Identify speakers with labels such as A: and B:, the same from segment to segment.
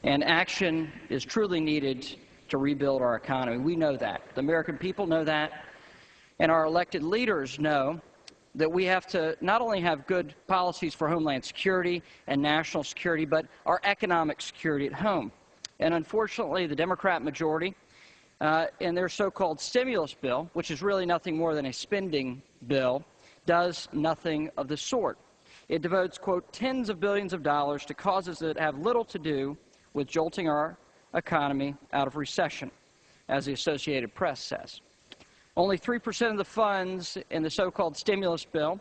A: And action is truly needed to rebuild our economy. We know that. The American people know that. And our elected leaders know that we have to not only have good policies for homeland security and national security, but our economic security at home. And unfortunately, the Democrat majority, in their so-called stimulus bill, which is really nothing more than a spending bill, does nothing of the sort. It devotes, quote, tens of billions of dollars to causes that have little to do with jolting our economy out of recession, as the Associated Press says. Only 3% of the funds in the so-called stimulus bill,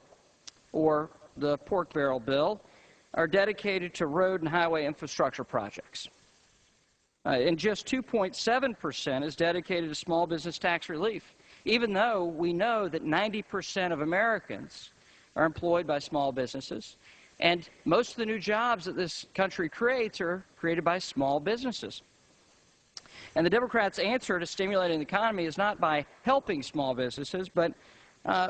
A: or the pork barrel bill, are dedicated to road and highway infrastructure projects. And just 2.7% is dedicated to small business tax relief, even though we know that 90% of Americans are employed by small businesses, and most of the new jobs that this country creates are created by small businesses. And the Democrats' answer to stimulating the economy is not by helping small businesses, but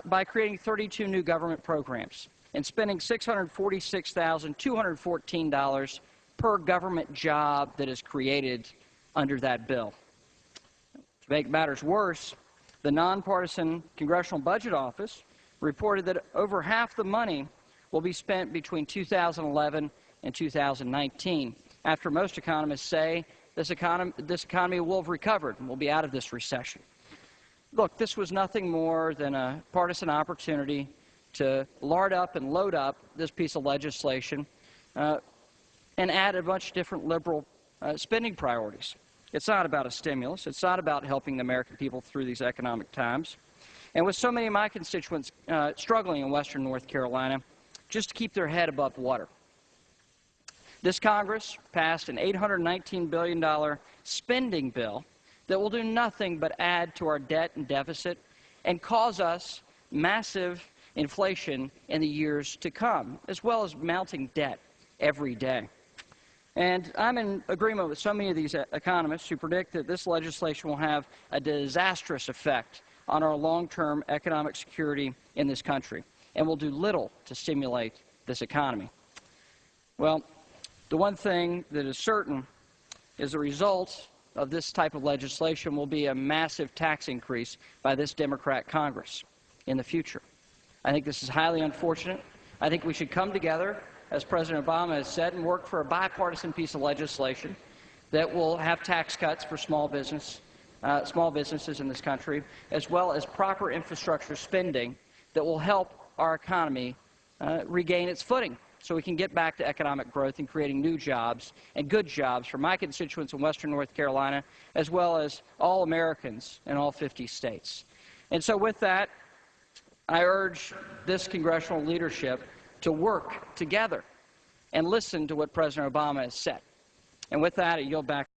A: by creating 32 new government programs and spending $646,214 per government job that is created under that bill. To make matters worse, the nonpartisan Congressional Budget Office reported that over half the money will be spent between 2011 and 2019, after most economists say this economy will have recovered and will be out of this recession. Look, this was nothing more than a partisan opportunity to lard up and load up this piece of legislation and add a bunch of different liberal spending priorities. It's not about a stimulus. It's not about helping the American people through these economic times. And with so many of my constituents struggling in western North Carolina, just to keep their head above water. This Congress passed an $819 billion spending bill that will do nothing but add to our debt and deficit and cause us massive inflation in the years to come, as well as mounting debt every day. And I'm in agreement with so many of these economists who predict that this legislation will have a disastrous effect on our long-term economic security in this country and will do little to stimulate this economy. Well, the one thing that is certain is the result of this type of legislation will be a massive tax increase by this Democrat Congress in the future. I think this is highly unfortunate. I think we should come together, as President Obama has said, and work for a bipartisan piece of legislation that will have tax cuts for small businesses in this country, as well as proper infrastructure spending that will help our economy regain its footing so we can get back to economic growth and creating new jobs and good jobs for my constituents in western North Carolina, as well as all Americans in all 50 states. And so with that, I urge this congressional leadership to work together and listen to what President Obama has said. And with that, I yield back.